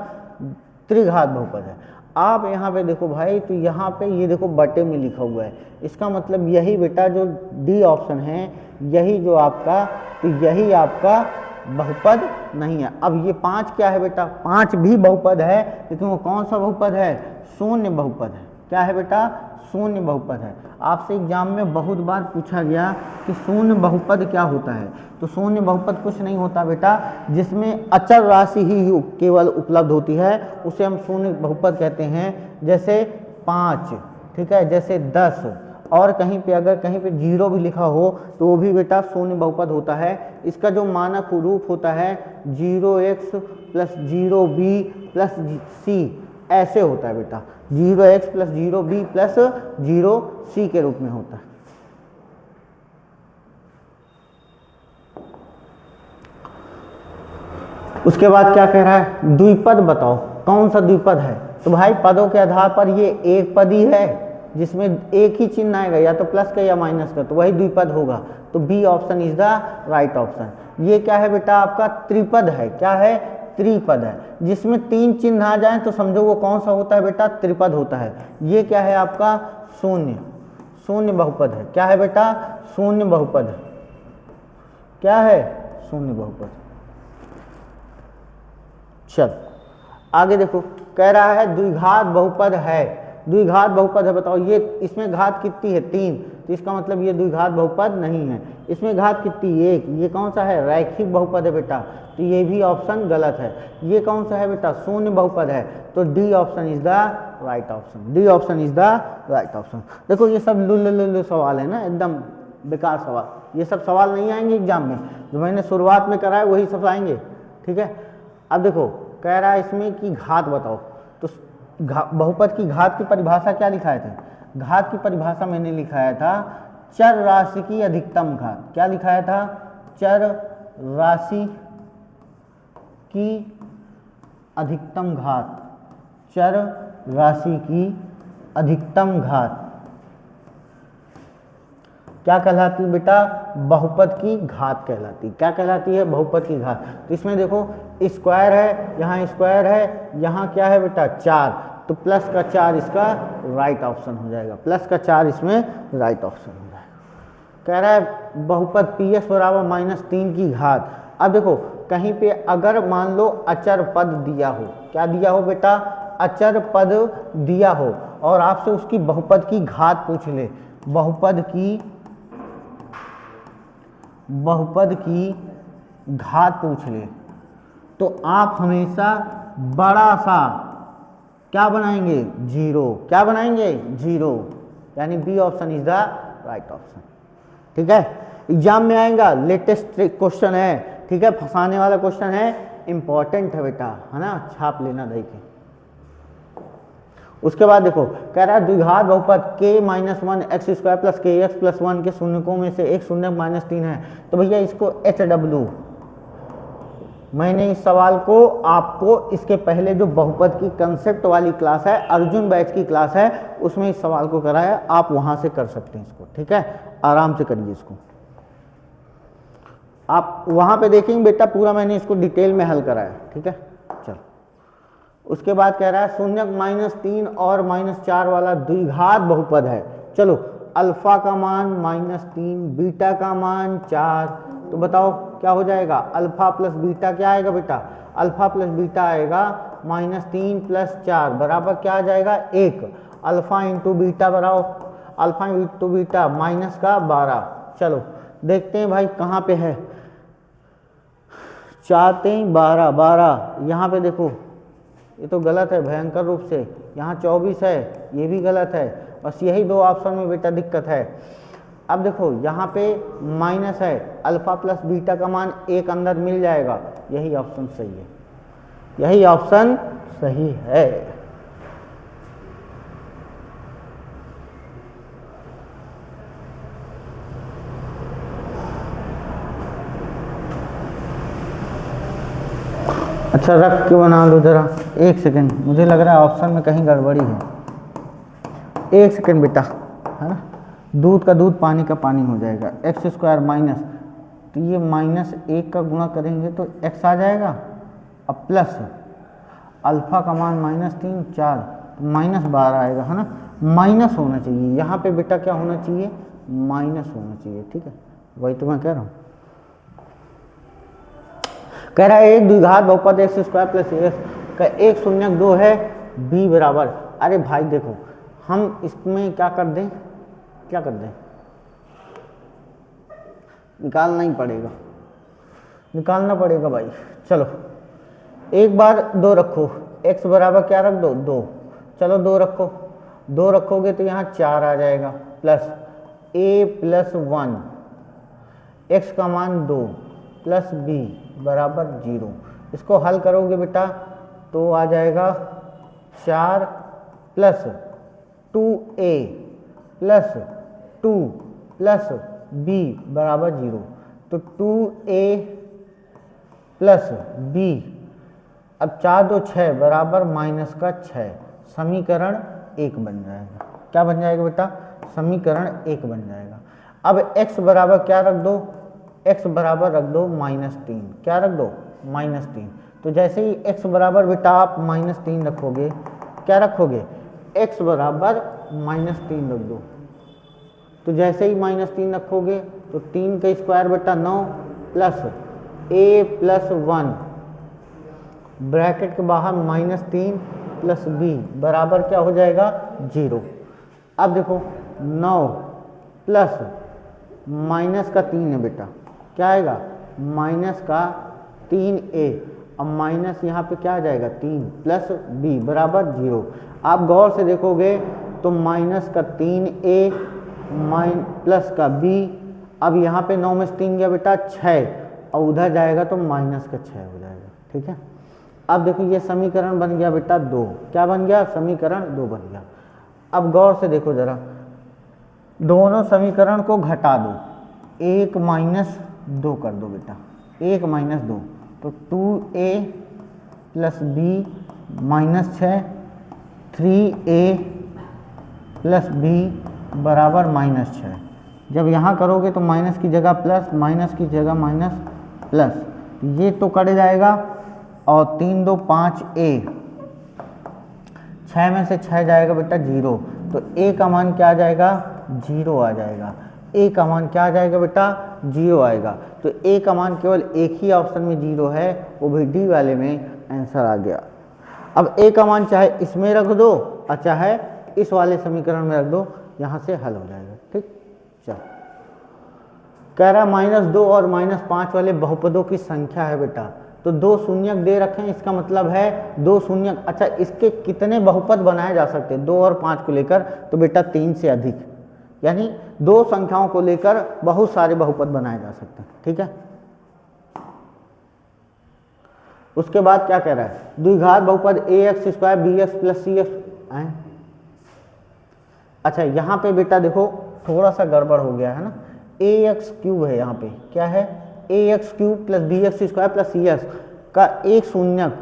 त्रिघात बहुपद है। आप यहाँ पे देखो भाई, तो यहाँ पे ये देखो बटे में लिखा हुआ है, इसका मतलब यही बेटा जो डी ऑप्शन है, यही जो आपका, तो यही आपका बहुपद नहीं है। अब ये 5 क्या है बेटा, 5 भी बहुपद है, लेकिन वो कौन सा बहुपद है, शून्य बहुपद है। क्या है बेटा, शून्य बहुपद है। आपसे एग्जाम में बहुत बार पूछा गया कि शून्य बहुपद क्या होता है। तो शून्य बहुपद कुछ नहीं होता बेटा, जिसमें अचर राशि ही केवल उपलब्ध होती है, उसे हम शून्य बहुपद कहते हैं। जैसे 5, ठीक है, जैसे 10, और कहीं पे अगर कहीं पे 0 भी लिखा हो तो वो भी बेटा शून्य बहुपद होता है। इसका जो मानक रूप होता है 0x plus 0b plus c, ऐसे होता है बेटा, 0x plus 0b plus 0c के रूप में होता है। उसके बाद क्या कह रहा है, द्विपद बताओ, कौन सा द्विपद है। तो भाई पदों के आधार पर ये एक पद ही है, जिसमें एक ही चिन्ह आएगा, या तो प्लस का या माइनस का, तो वही द्विपद होगा। तो B option is the right option. ये क्या है बेटा, आपका त्रिपद है। क्या है, त्रिपद है। जिसमें 3 चिन्ह आ जाए तो समझो वो कौन सा होता है बेटा, त्रिपद होता है। ये क्या है आपका, शून्य, शून्य बहुपद है। क्या है बेटा, शून्य बहुपद है। क्या है, शून्य बहुपद। चल आगे देखो, कह रहा है द्विघात बहुपद है। द्विघात बहुपद है, बताओ ये, इसमें घात कितनी है, 3, तो इसका मतलब ये द्विघात बहुपद नहीं है। इसमें घात कितनी, 1, ये कौन सा है, रैखिक बहुपद है बेटा, तो ये भी ऑप्शन गलत है। ये कौन सा है बेटा, शून्य बहुपद है, तो D option is the right option. D option is the right option. देखो ये सब लुल्लु सवाल है ना, एकदम बेकार सवाल। ये सब सवाल नहीं आएंगे एग्जाम में, जो मैंने शुरुआत में कराया वही सब आएंगे, ठीक है। अब देखो कह रहा है इसमें कि घात बताओ, तो बहुपद की घात की परिभाषा क्या लिखाए थे, घात की परिभाषा मैंने लिखाया था चर राशि की अधिकतम घात। क्या लिखाया था, चर राशि की अधिकतम घात, चर राशि की अधिकतम घात क्या कहलाती है बेटा, बहुपद की घात कहलाती। क्या कहलाती है, बहुपद की घात। तो इसमें देखो स्क्वायर है, यहाँ स्क्वायर है, यहाँ क्या है बेटा 4, तो प्लस का 4 इसका राइट ऑप्शन हो जाएगा। प्लस का 4 इसमें राइट ऑप्शन हो जाएगा। कह रहा है बहुपद px बराबर -3 की घात। अब देखो कहीं पे अगर मान लो अचर पद दिया हो, क्या दिया हो बेटा, अचर पद दिया हो, और आपसे उसकी बहुपद की घात पूछ ले, बहुपद की घात पूछ ले, तो आप हमेशा बड़ा सा क्या बनाएंगे, 0। क्या बनाएंगे, 0, यानी B option is the right option. ठीक है, एग्जाम में आएगा, लेटेस्ट क्वेश्चन है, ठीक है, फंसाने वाला क्वेश्चन है, इंपॉर्टेंट है बेटा, है ना, छाप लेना देखिए। उसके बाद देखो कह रहा है द्विघात बहुपद k-1 एक्स स्क्वायर प्लस के एक्स प्लस 1 के शून्यकों में से एक शून्य -3 है। तो भैया इसको HW, मैंने इस सवाल को आपको इसके पहले जो बहुपद की कंसेप्ट वाली क्लास है, अर्जुन बैच की क्लास है, उसमें इस सवाल को कराया, आप वहां से कर सकते हैं इसको, ठीक है, आराम से करिए इसको, आप वहां पे देखेंगे बेटा, पूरा मैंने इसको डिटेल में हल कराया, ठीक है। चलो उसके बाद कह रहा है शून्य -3 और -4 वाला द्विघात बहुपद है। चलो अल्फा का मान -3, बीटा का मान 4, तो बताओ क्या हो जाएगा, अल्फा प्लस बीटा क्या आएगा बेटा, अल्फा प्लस बीटा आएगा -3 प्लस 4 बराबर क्या आ जाएगा 1। अल्फा इंटू बीटा बराबर, अल्फा इंटू बीटा -12। चलो देखते हैं भाई कहाँ पे है, 4 3 12 12, यहाँ पे देखो ये तो गलत है भयंकर रूप से, यहाँ 24 है, ये भी गलत है, बस यही 2 ऑप्शन में बेटा दिक्कत है। अब देखो यहाँ पे माइनस है, अल्फा प्लस बीटा का मान 1 अंदर मिल जाएगा, यही ऑप्शन सही है, यही ऑप्शन सही है। अच्छा रख के बना लो जरा, 1 सेकंड, मुझे लग रहा है ऑप्शन में कहीं गड़बड़ी है। 1 सेकंड बेटा, है ना, दूध का दूध पानी का पानी हो जाएगा। एक्स स्क्वायर माइनस, तो ये -1 का गुणा करेंगे तो x आ जाएगा, अब प्लस अल्फा का मान -3 4, तो -12 आएगा, है ना। माइनस होना चाहिए यहाँ पे बेटा, क्या होना चाहिए, माइनस होना चाहिए, ठीक है, वही तो मैं कह रहा हूँ। कह रहा है एक द्विघात बहुपद एक्स स्क्वायर प्लस एक्स का 1 शून्यक 2 है b बराबर। अरे भाई देखो, हम इसमें क्या कर दें, क्या कर दें, निकालना ही पड़ेगा, निकालना पड़ेगा भाई। चलो एक बार 2 रखो, x बराबर क्या रख दो, 2, चलो 2 रखो, 2 रखोगे तो यहाँ 4 आ जाएगा, प्लस a प्लस 1, x का मान 2 प्लस b बराबर 0। इसको हल करोगे बेटा तो आ जाएगा 4 plus 2a plus 2 plus b बराबर 0। तो 2a प्लस b, अब 4 2 6 बराबर माइनस का 6, समीकरण 1 बन जाएगा। क्या बन जाएगा बेटा, समीकरण 1 बन जाएगा। अब x बराबर क्या रख दो, x बराबर रख दो -3, क्या रख दो, -3। तो जैसे ही x बराबर बेटा आप -3 रखोगे, क्या रखोगे, x बराबर -3 रख दो। तो जैसे ही -3 रखोगे तो 3 का स्क्वायर बेटा 9 प्लस a प्लस 1 ब्रैकेट के बाहर -3 प्लस b बराबर क्या हो जाएगा, 0। अब देखो 9 प्लस माइनस का 3 है बेटा, क्या आएगा, माइनस का 3a, अब माइनस यहाँ पे क्या आ जाएगा, 3 प्लस b बराबर 0। आप गौर से देखोगे तो माइनस का 3a प्लस का b, अब यहाँ पे 9 में से 3 गया बेटा 6, और उधर जाएगा तो माइनस का 6 हो जाएगा, ठीक है। अब देखो ये समीकरण बन गया बेटा 2, क्या बन गया, समीकरण 2 बन गया। अब गौर से देखो जरा, दोनों समीकरण को घटा दो, 1 - 2 कर दो बेटा, 1 - 2, तो 2a plus b -6, 3a plus b बराबर -6। जब यहाँ करोगे तो माइनस की जगह प्लस, माइनस की जगह माइनस, प्लस, ये तो कट जाएगा, और 3 2 5a, 6 में से 6 जाएगा बेटा 0, तो a का मान क्या आ जाएगा, 0 आ जाएगा। a का मान क्या आ जाएगा बेटा, 0 आएगा। तो a का मान केवल एक ही ऑप्शन में 0 है, वो भी डी वाले में आंसर आ गया। अब a का मान चाहे इसमें रख दो और चाहे इस वाले समीकरण में रख दो, यहाँ से हल हो जाएगा, ठीक। चलो कह रहा -2 और -5 वाले बहुपदों की संख्या है बेटा, तो 2 शून्यक दे रखे हैं, इसका मतलब है 2 शून्यक। अच्छा इसके कितने बहुपद बनाए जा सकते हैं, 2 और 5 को लेकर, तो बेटा 3 से अधिक, यानी 2 संख्याओं को लेकर बहुत सारे बहुपद बनाए जा सकते हैं, ठीक है। उसके बाद क्या कह रहा है, द्विघात बहुपद ax square bx plus cx। अच्छा यहाँ पे बेटा देखो थोड़ा सा गड़बड़ हो गया है ना, ax³ है, यहाँ पे क्या है, ax³ plus bx square plus cx का एक शून्यक,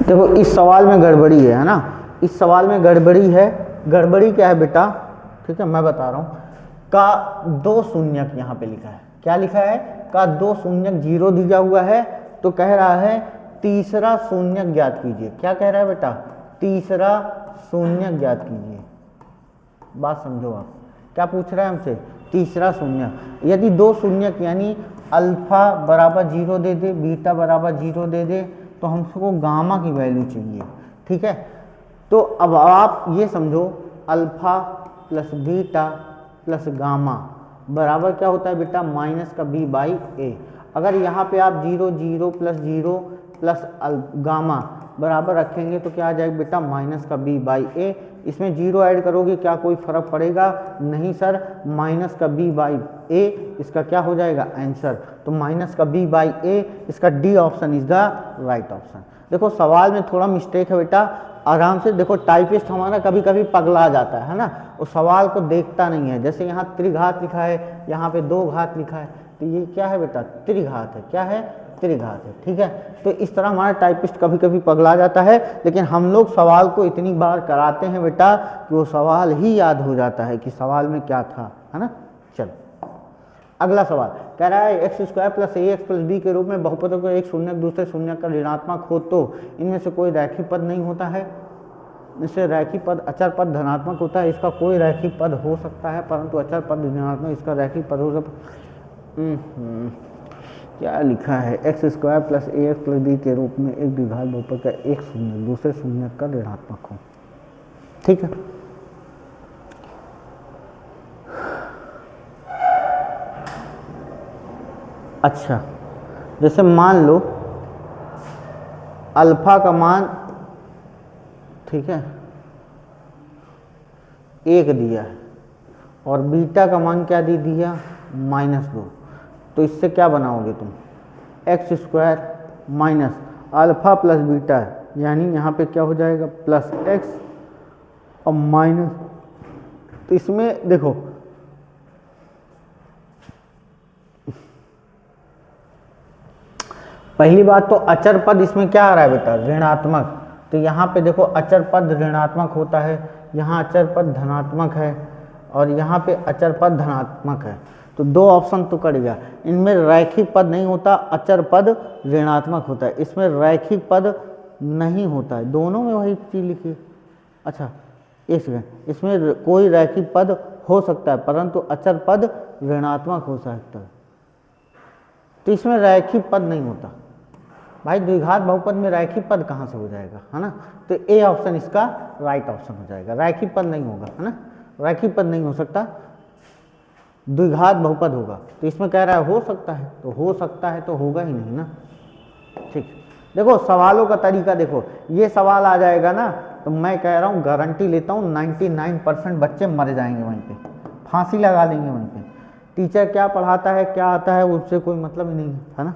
देखो इस सवाल में गड़बड़ी है ना, इस सवाल में गड़बड़ी है। गड़बड़ी क्या है बेटा, ठीक है मैं बता रहा हूँ, का 2 शून्यक यहाँ पे लिखा है, क्या लिखा है, का 2 शून्यक 0 दिया हुआ है, तो कह रहा है तीसरा शून्यक ज्ञात कीजिए। क्या कह रहा है बेटा, तीसरा शून्यक ज्ञात कीजिए। बात समझो आप, क्या पूछ रहा है हमसे, तीसरा शून्यक। यदि 2 शून्यक यानी अल्फा बराबर 0 दे दे, बीटा बराबर 0 दे दे, तो हमको गामा की वैल्यू चाहिए, ठीक है। तो अब आप ये समझो, alpha plus beta plus gamma बराबर क्या होता है बेटा, -का b/a। अगर यहाँ पे आप 0 0 प्लस 0 प्लस गामा बराबर रखेंगे तो क्या आ जाएगा बेटा, माइनस का b बाई ए। इसमें 0 ऐड करोगे क्या कोई फर्क पड़ेगा, नहीं सर, माइनस का b बाई ए इसका क्या हो जाएगा आंसर। तो माइनस का b बाई ए, इसका D option is the right option. देखो सवाल में थोड़ा मिस्टेक है बेटा, आराम से देखो। टाइपिस्ट हमारा कभी कभी पगला जाता है ना, वो सवाल को देखता नहीं है। जैसे यहाँ त्रिघात लिखा है, यहाँ पे 2 घात लिखा है, तो ये क्या है बेटा, त्रिघात है। क्या है, त्रिघात है। ठीक है, तो इस तरह हमारा टाइपिस्ट कभी कभी पगला जाता है, लेकिन हम लोग सवाल को इतनी बार कराते हैं बेटा कि वो सवाल ही याद हो जाता है कि सवाल में क्या था, है ना। चलो अगला सवाल कह रहा है एक्स स्क्वायर प्लस ए एक्स प्लस बी के रूप में बहुपदों को एक शून्य दूसरे शून्य का ऋणात्मक हो तो इनमें से कोई रैखिक पद नहीं होता है। इससे रैखिक पद अचर पद धनात्मक होता है। इसका कोई रैखिक पद हो सकता है परंतु अचर पद ऋणात्मक, इसका रैखिक पद हो सकता। क्या लिखा है, एक्स स्क्वायर प्लस ए एक्स प्लस बी के रूप में एक द्विघात बहुपद का एक शून्य दूसरे शून्य का ऋणात्मक हो। ठीक है, अच्छा जैसे मान लो अल्फा का मान, ठीक है, 1 दिया है और बीटा का मान क्या दे दिया, -2। तो इससे क्या बनाओगे तुम, x square minus alpha plus beta, यानी यहाँ पे क्या हो जाएगा प्लस एक्स और माइनस। तो इसमें देखो पहली बात तो अचर पद इसमें क्या आ रहा है बेटा, ऋणात्मक। तो यहाँ पे देखो अचर पद ऋणात्मक होता है, यहाँ अचर पद धनात्मक है और यहाँ पे अचर पद धनात्मक है। तो 2 ऑप्शन तो कट गया। इनमें रैखिक पद नहीं होता, अचर पद ऋणात्मक होता है। इसमें रैखिक पद नहीं होता है, दोनों में वही चीज लिखी। अच्छा इसमें कोई रैखिक पद हो सकता है परंतु अचर पद ऋणात्मक हो सकता है। तो इसमें रैखिक पद नहीं होता भाई। द्विघात बहुपद में रैखिक पद कहाँ से हो जाएगा, है ना। तो ए ऑप्शन इसका राइट ऑप्शन हो जाएगा, रैखिक पद नहीं होगा, है ना। रैखिक पद नहीं हो सकता, द्विघात बहुपद होगा। तो इसमें कह रहा है हो सकता है, तो हो सकता है तो होगा ही नहीं ना। ठीक, देखो सवालों का तरीका देखो, ये सवाल आ जाएगा ना तो मैं कह रहा हूँ गारंटी लेता हूँ 99% बच्चे मर जाएंगे वहीं पे, फांसी लगा लेंगे वहीं पे। टीचर क्या पढ़ाता है क्या आता है उससे कोई मतलब ही नहीं है ना।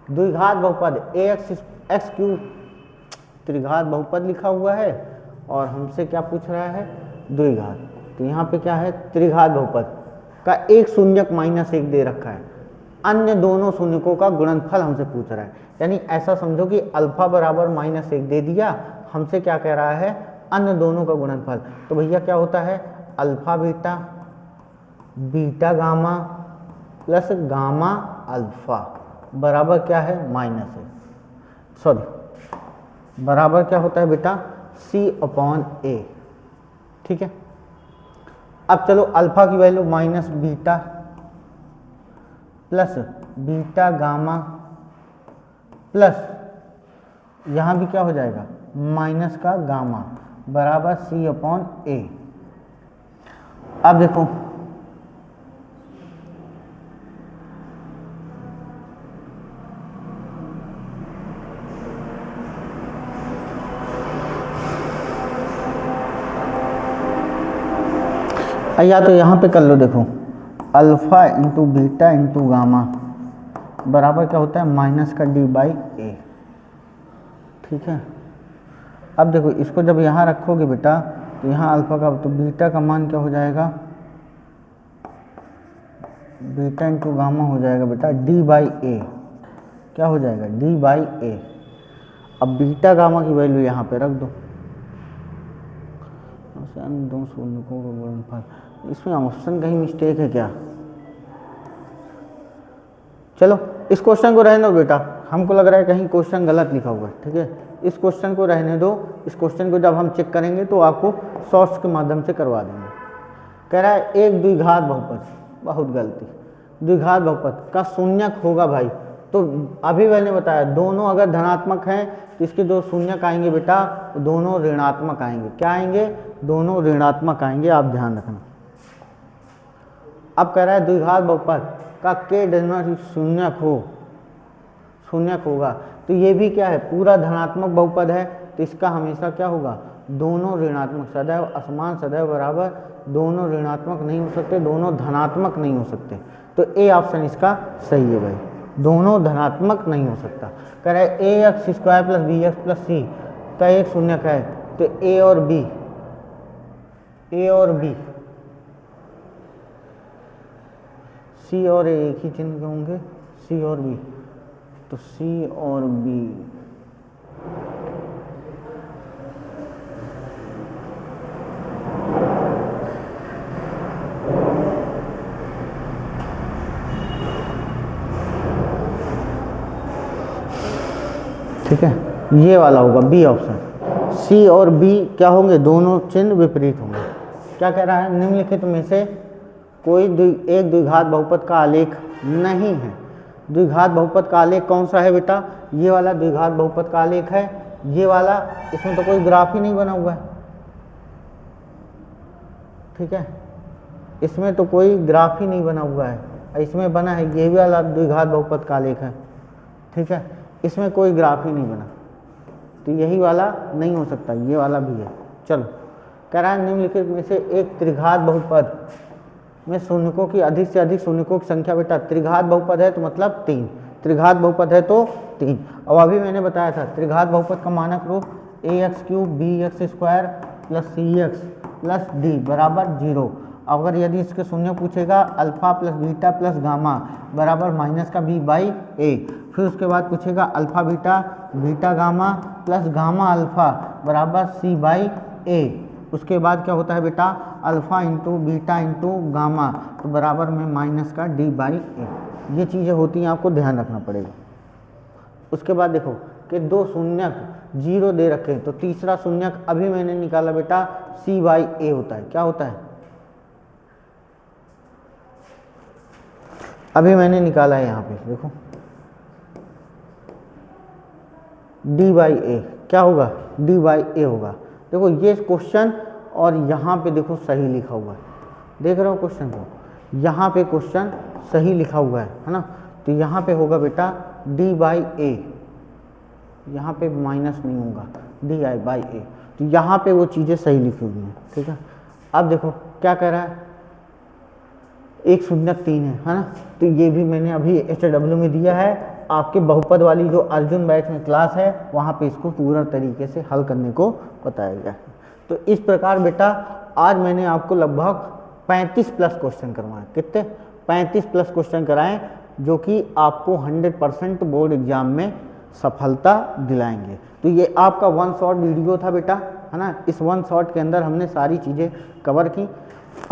द्विघात बहुपद ए एक्स क्यूब त्रिघात बहुपद लिखा हुआ है और हमसे क्या पूछ रहा है, द्विघात। तो यहाँ पे क्या है, त्रिघात बहुपद का एक शून्यक -1 दे रखा है, अन्य दोनों शून्यकों का गुणनफल हमसे पूछ रहा है। यानी ऐसा समझो कि अल्फा बराबर -1 दे दिया, हमसे क्या कह रहा है, अन्य दोनों का गुणनफल। तो भैया क्या होता है, alpha beta beta gamma plus gamma alpha बराबर क्या है, -1, सॉरी बराबर क्या होता है बेटा, C/A। ठीक है, अब चलो अल्फा की value -beta plus beta gamma plus यहाँ भी क्या हो जाएगा माइनस का गामा बराबर C/A। अब देखो या तो यहाँ पे कर लो, देखो alpha into beta into gamma बराबर क्या होता है -D/A। ठीक है, अब देखो इसको जब यहाँ रखोगे बेटा तो यहाँ अल्फा का, तो बीटा का मान क्या हो जाएगा, बीटा इंटू गामा हो जाएगा बेटा D/A। क्या हो जाएगा, D/A। अब बीटा गामा की वैल्यू यहाँ पे रख दो, दो शून्यकों का गुणनफल। इसमें ऑप्शन कहीं मिस्टेक है क्या, चलो इस क्वेश्चन को रहने दो बेटा, हमको लग रहा है कहीं क्वेश्चन गलत लिखा हुआ है। ठीक है, इस क्वेश्चन को रहने दो, इस क्वेश्चन को जब हम चेक करेंगे तो आपको शॉर्ट्स के माध्यम से करवा देंगे। कह रहा है एक द्विघात बहुपद, बहुत गलती, द्विघात बहुपद का शून्यक होगा भाई। तो अभी मैंने बताया दोनों अगर धनात्मक हैं तो इसके जो शून्यक आएंगे बेटा दोनों ऋणात्मक आएंगे। क्या आएंगे, दोनों ऋणात्मक आएंगे, आप ध्यान रखना। अब कह रहा है द्विघात बहुपद का के डज नॉट शून्यक हो, शून्यक होगा। तो ये भी क्या है, पूरा धनात्मक बहुपद है, तो इसका हमेशा क्या होगा, दोनों ऋणात्मक, सदैव असमान सदैव बराबर, दोनों ऋणात्मक नहीं हो सकते, दोनों धनात्मक नहीं हो सकते। तो ए ऑप्शन इसका सही है भाई, दोनों धनात्मक नहीं हो सकता। कह रहा है A X square plus B X plus C का एक शून्यक है, तो ए और बी, ए और बी, सी और ए एक ही चिन्ह के होंगे, सी और बी, तो सी और बी, ठीक है, ये वाला होगा बी ऑप्शन। सी और बी क्या होंगे, दोनों चिन्ह विपरीत होंगे। क्या कह रहा है, निम्नलिखित में से कोई एक द्विघात बहुपद का आलेख नहीं है। द्विघात बहुपद का आलेख कौन सा है बेटा, ये वाला द्विघात बहुपद का आलेख है, ये वाला, इसमें तो कोई ग्राफ ही नहीं बना हुआ है, ठीक है, इसमें तो कोई ग्राफ ही नहीं बना हुआ है, इसमें बना है ये वाला द्विघात बहुपद का आलेख है, ठीक है, इसमें कोई ग्राफ ही नहीं बना, तो यही वाला नहीं हो सकता, ये वाला भी है। चलो, कह रहा है निम्नलिखित में से एक त्रिघात बहुपद में शून्यकों की अधिक से अधिक शून्यकों की संख्या, बेटा त्रिघात बहुपद है तो मतलब 3, त्रिघात बहुपद है तो 3। अब अभी मैंने बताया था त्रिघात बहुपद का मानक रूप A X cube B X square plus C X plus D बराबर 0। अगर यदि इसके शून्य पूछेगा alpha plus beta plus gamma बराबर माइनस का बी बाई ए, फिर उसके बाद पूछेगा alpha beta beta gamma plus gamma alpha बराबर सी बाई ए। उसके बाद क्या होता है बेटा, alpha into beta into gamma तो बराबर में माइनस का डी बाई ए। ये चीज़ें होती हैं, आपको ध्यान रखना पड़ेगा। उसके बाद देखो कि दो शून्यक 0 दे रखे हैं, तो तीसरा शून्यक अभी मैंने निकाला बेटा सी बाई ए होता है। क्या होता है, अभी मैंने निकाला है यहाँ पे देखो डी बाई ए, क्या होगा डी बाई ए होगा। देखो ये क्वेश्चन और यहाँ पे देखो सही लिखा हुआ है, देख रहे हो क्वेश्चन को, यहाँ पे क्वेश्चन सही लिखा हुआ है ना, तो यहाँ पे होगा बेटा डी बाई ए, यहाँ पे माइनस नहीं होगा, डी आई बाई ए, तो यहाँ पे वो चीज़ें सही लिखी हुई हैं, ठीक है। अब देखो क्या कह रहा है, एक शून्यक 3 है ना, तो ये भी मैंने अभी HW में दिया है, आपके बहुपद वाली जो अर्जुन बैच में क्लास है वहाँ पे इसको पूरा तरीके से हल करने को बताया गया है। तो इस प्रकार बेटा आज मैंने आपको लगभग 35 प्लस क्वेश्चन करवाए, कितने 35 प्लस क्वेश्चन कराएं, जो कि आपको 100% बोर्ड एग्जाम में सफलता दिलाएंगे। तो ये आपका 1 शॉर्ट वीडियो था बेटा, है ना, इस 1 शॉर्ट के अंदर हमने सारी चीज़ें कवर की।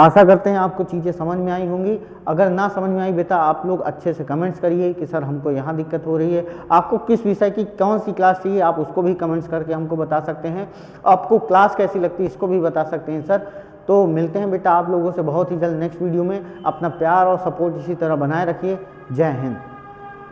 आशा करते हैं आपको चीज़ें समझ में आई होंगी। अगर ना समझ में आई बेटा आप लोग अच्छे से कमेंट्स करिए कि सर हमको यहाँ दिक्कत हो रही है, आपको किस विषय की कौन सी क्लास चाहिए आप उसको भी कमेंट्स करके हमको बता सकते हैं, आपको क्लास कैसी लगती है इसको भी बता सकते हैं सर। तो मिलते हैं बेटा आप लोगों से बहुत ही जल्द नेक्स्ट वीडियो में। अपना प्यार और सपोर्ट इसी तरह बनाए रखिए। जय हिंद।